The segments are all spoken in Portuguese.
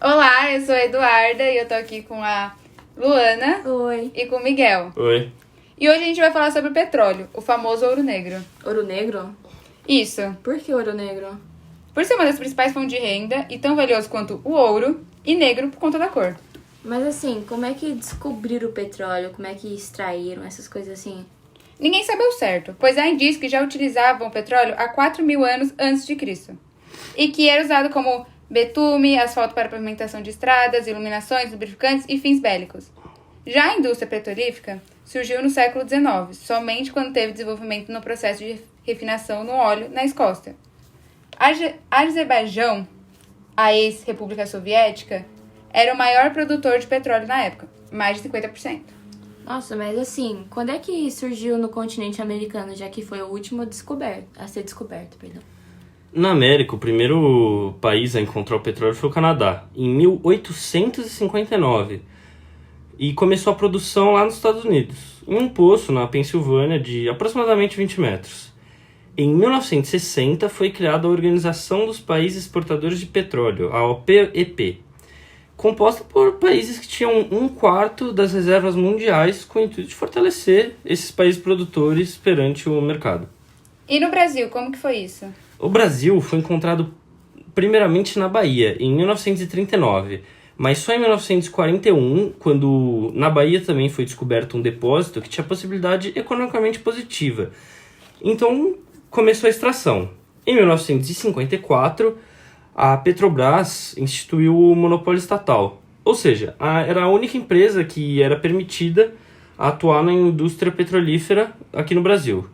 Olá, eu sou a Eduarda e eu tô aqui com a Luana Oi. e com o Miguel. Oi. E hoje a gente vai falar sobre o petróleo, o famoso ouro negro. Ouro negro? Isso, Por que ouro negro? por ser uma das principais fontes de renda e tão valioso quanto o ouro, e negro por conta da cor. Mas assim, como é que descobriram o petróleo? Como é que extraíram essas coisas assim? Ninguém sabe ao certo, pois há indícios que já utilizavam o petróleo há 4.000 anos antes de Cristo. E que era usado como betume, asfalto para pavimentação de estradas, iluminações, lubrificantes e fins bélicos. Já a indústria petrolífera surgiu no século XIX, somente quando teve desenvolvimento no processo de refinação no óleo na Escócia. Azerbaijão, a ex-república soviética, era o maior produtor de petróleo na época, mais de 50%. Nossa, mas assim, quando é que surgiu no continente americano, já que foi o último a ser descoberto, perdão? Na América, o primeiro país a encontrar o petróleo foi o Canadá, em 1859. E começou a produção lá nos Estados Unidos, em um poço na Pensilvânia de aproximadamente 20 metros. Em 1960 foi criada a Organização dos Países Exportadores de Petróleo, a OPEP, composta por países que tinham 1/4 das reservas mundiais, com o intuito de fortalecer esses países produtores perante o mercado. E no Brasil, como que foi isso? O Brasil foi encontrado primeiramente na Bahia, em 1939, mas só em 1941, quando na Bahia também foi descoberto um depósito que tinha possibilidade economicamente positiva. Então começou a extração. Em 1954, a Petrobras instituiu o monopólio estatal, ou seja, era a única empresa que era permitida a atuar na indústria petrolífera aqui no Brasil.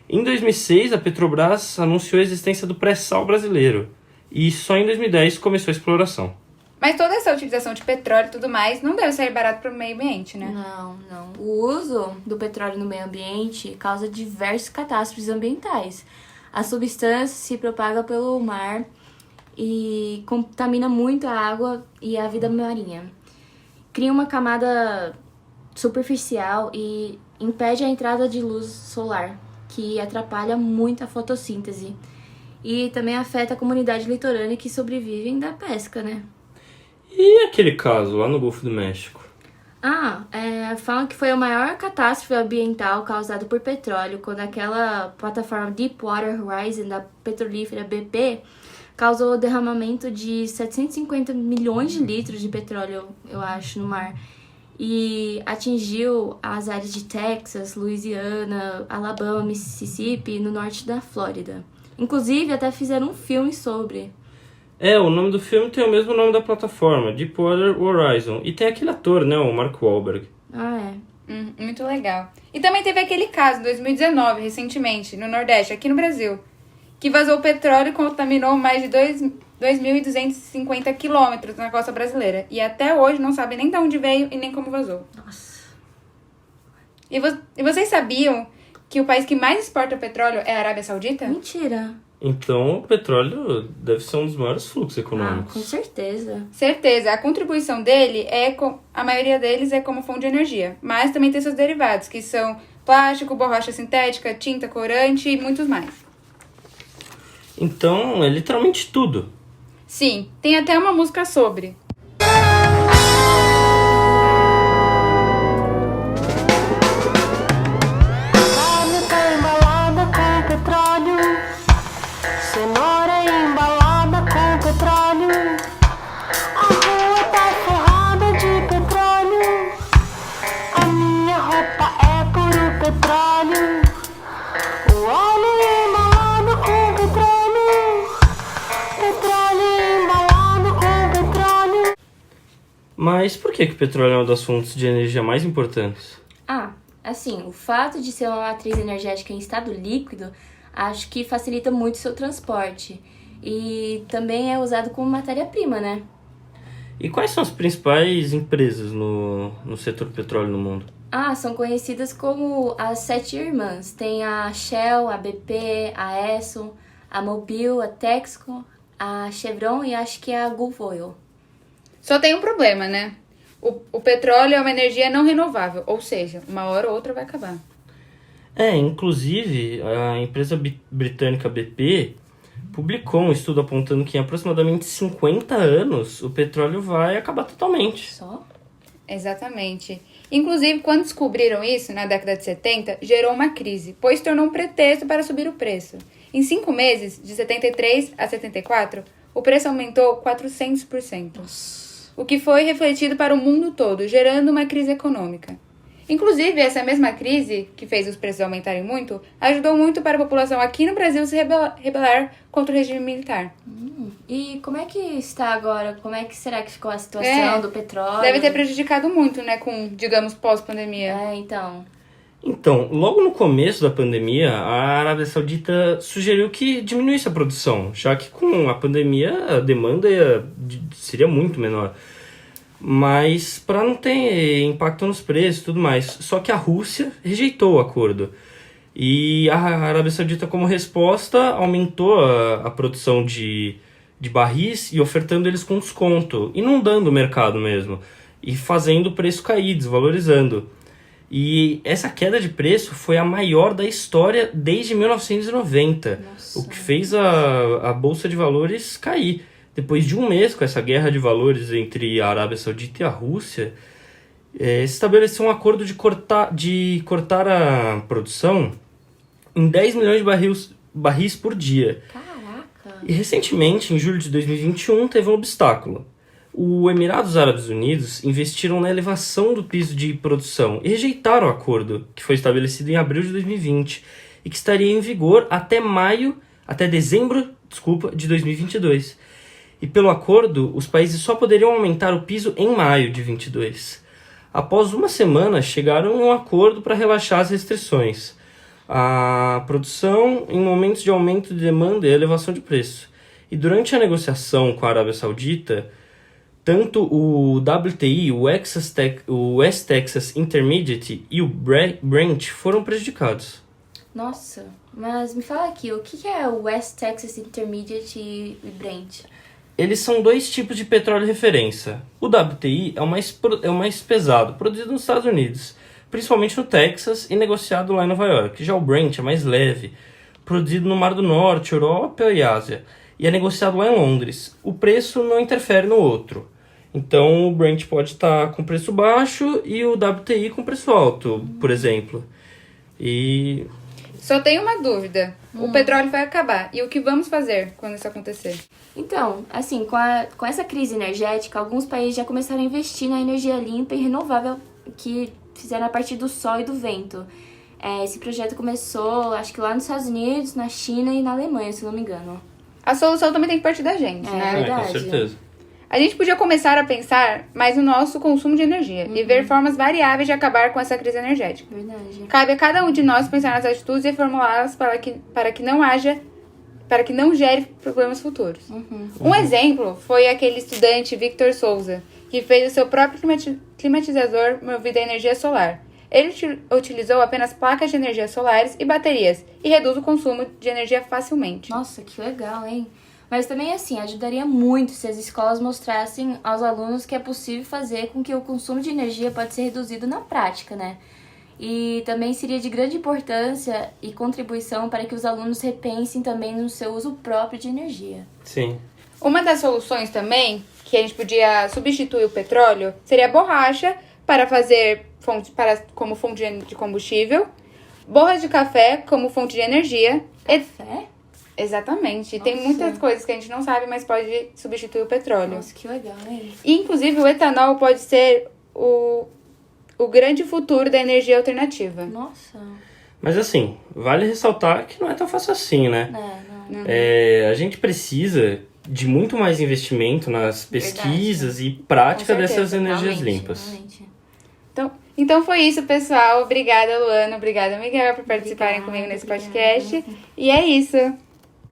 Em 2006, a Petrobras anunciou a existência do pré-sal brasileiro, e só em 2010 começou a exploração. Mas toda essa utilização de petróleo e tudo mais não deve sair barato para o meio ambiente, né? Não. O uso do petróleo no meio ambiente causa diversas catástrofes ambientais. A substância se propaga pelo mar e contamina muito a água e a vida marinha. Cria uma camada superficial e impede a entrada de luz solar, que atrapalha muito a fotossíntese. E também afeta a comunidade litorânea que sobrevivem da pesca, né? E aquele caso lá no Golfo do México? Falam que foi a maior catástrofe ambiental causada por petróleo, quando aquela plataforma Deepwater Horizon da petrolífera BP causou o derramamento de 750 milhões de litros de petróleo, eu acho, no mar. E atingiu as áreas de Texas, Louisiana, Alabama, Mississippi e no norte da Flórida. Inclusive, até fizeram um filme sobre. O nome do filme tem o mesmo nome da plataforma, Deepwater Horizon. E tem aquele ator, né, o Mark Wahlberg. Muito legal. E também teve aquele caso, em 2019, recentemente, no Nordeste, aqui no Brasil, que vazou petróleo e contaminou mais de 2.250 quilômetros na costa brasileira. E até hoje não sabe nem de onde veio e nem como vazou. Nossa. E vocês sabiam que o país que mais exporta petróleo é a Arábia Saudita? Mentira. Então o petróleo deve ser um dos maiores fluxos econômicos. Com certeza. Certeza. A contribuição dele a maioria deles é como fonte de energia. Mas também tem seus derivados, que são plástico, borracha sintética, tinta, corante e muitos mais. Então é literalmente tudo. Sim, tem até uma música sobre. Carne tá embalada com petróleo, cenoura embalada com petróleo, a rua tá forrada de petróleo, a minha roupa é puro petróleo, o óleo embalado com petróleo, petróleo embalado com petróleo. Mas por que o petróleo é uma das fontes de energia mais importantes? O fato de ser uma matriz energética em estado líquido, acho que facilita muito o seu transporte. E também é usado como matéria-prima, né? E quais são as principais empresas no setor petróleo no mundo? São conhecidas como as 7 irmãs. Tem a Shell, a BP, a Exxon, a Mobil, a Texaco, a Chevron e acho que a Gulf Oil. Só tem um problema, né? O petróleo é uma energia não renovável, ou seja, uma hora ou outra vai acabar. Inclusive, a empresa britânica BP publicou um estudo apontando que em aproximadamente 50 anos o petróleo vai acabar totalmente. Só? Exatamente. Inclusive, quando descobriram isso, na década de 70, gerou uma crise, pois tornou um pretexto para subir o preço. Em 5 meses, de 73 a 74, o preço aumentou 400%. O que foi refletido para o mundo todo, gerando uma crise econômica. Inclusive, essa mesma crise, que fez os preços aumentarem muito, ajudou muito para a população aqui no Brasil se rebelar contra o regime militar. E como é que está agora? Como é que será que ficou a situação do petróleo? Deve ter prejudicado muito, né, com, digamos, pós-pandemia. Então, logo no começo da pandemia, a Arábia Saudita sugeriu que diminuísse a produção, já que com a pandemia a demanda seria muito menor. Mas para não ter impacto nos preços e tudo mais. Só que a Rússia rejeitou o acordo. E a Arábia Saudita, como resposta, aumentou a produção de barris e ofertando eles com desconto, inundando o mercado mesmo, e fazendo o preço cair, desvalorizando. E essa queda de preço foi a maior da história desde 1990, o que fez a Bolsa de Valores cair. Depois de um mês com essa guerra de valores entre a Arábia Saudita e a Rússia, se estabeleceu um acordo de cortar a produção em 10 milhões de barris por dia. Caraca! E recentemente, em julho de 2021, teve um obstáculo. Os Emirados Árabes Unidos investiram na elevação do piso de produção e rejeitaram o acordo, que foi estabelecido em abril de 2020 e que estaria em vigor até dezembro de 2022. E pelo acordo, os países só poderiam aumentar o piso em maio de 2022. Após uma semana, chegaram a um acordo para relaxar as restrições. A produção em momentos de aumento de demanda e elevação de preço. E durante a negociação com a Arábia Saudita, tanto o WTI, o West Texas Intermediate e o Brent foram prejudicados. Nossa, mas me fala aqui, o que é o West Texas Intermediate e Brent? Eles são dois tipos de petróleo referência. O WTI é o mais pesado, produzido nos Estados Unidos, principalmente no Texas e negociado lá em Nova York. Já o Brent é mais leve, produzido no Mar do Norte, Europa e Ásia, e é negociado lá em Londres. O preço não interfere no outro. Então o Brent pode estar com preço baixo e o WTI com preço alto, por exemplo. E Só tenho uma dúvida. O petróleo vai acabar. E o que vamos fazer quando isso acontecer? Então, assim, com essa crise energética, alguns países já começaram a investir na energia limpa e renovável que fizeram a partir do sol e do vento. Esse projeto começou, acho que lá nos Estados Unidos, na China e na Alemanha, se não me engano. A solução também tem que partir da gente, né? Verdade. com certeza. A gente podia começar a pensar mais no nosso consumo de energia e ver formas variáveis de acabar com essa crise energética. Verdade. Cabe a cada um de nós pensar nas atitudes e formulá-las para que não gere problemas futuros. Um exemplo foi aquele estudante Victor Souza, que fez o seu próprio climatizador movido a energia solar. Ele utilizou apenas placas de energia solares e baterias e reduz o consumo de energia facilmente. Nossa, que legal, hein? Mas também, assim, ajudaria muito se as escolas mostrassem aos alunos que é possível fazer com que o consumo de energia pode ser reduzido na prática, né? E também seria de grande importância e contribuição para que os alunos repensem também no seu uso próprio de energia. Sim. Uma das soluções também, que a gente podia substituir o petróleo, seria a borracha para fazer como fonte de combustível, borras de café como fonte de energia. Café? Exatamente. Nossa. Tem muitas coisas que a gente não sabe, mas pode substituir o petróleo. Nossa, que legal, hein? E, inclusive, o etanol pode ser o grande futuro da energia alternativa. Nossa. Mas assim, vale ressaltar que não é tão fácil assim, né? Não. A gente precisa de muito mais investimento nas pesquisas e prática Com certeza, dessas energias Realmente, limpas. realmente. Então foi isso, pessoal. Obrigada, Luana. Obrigada, Miguel, por participarem Obrigada, comigo nesse obrigada. podcast. E é isso.